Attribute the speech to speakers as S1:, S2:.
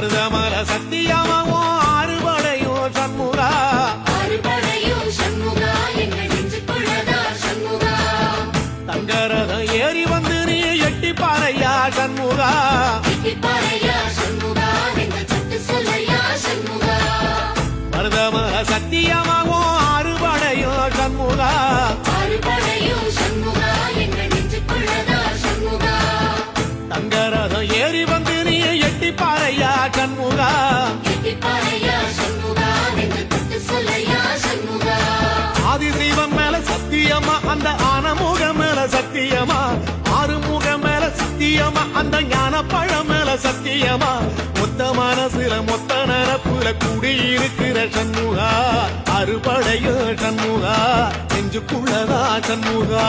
S1: மருதமல சத்தியமாவோ அறுபடையோ சண்முகா தங்கரதம் ஏறி வந்து நீ எட்டி பாறையா சண்முகா மருதமல சத்தியமாவோ அறுபடையோ சண்முகா தங்கரதம் ஏறி வந்து நீ எட்டி பாறையா சண்முகா ஆதிசைவம் மேல சத்தியமா அந்த ஆனமுகம் மேல சத்தியமா ஆறுமுகம் மேல சத்தியமா அந்த ஞான பழம் மேல சத்தியமா மொத்த மனசுல மொத்த நரப்புல குடியிருக்கிற சண்முகா அறுபடையோ சண்முகா நெஞ்சுக்குள்ளதா சண்முகா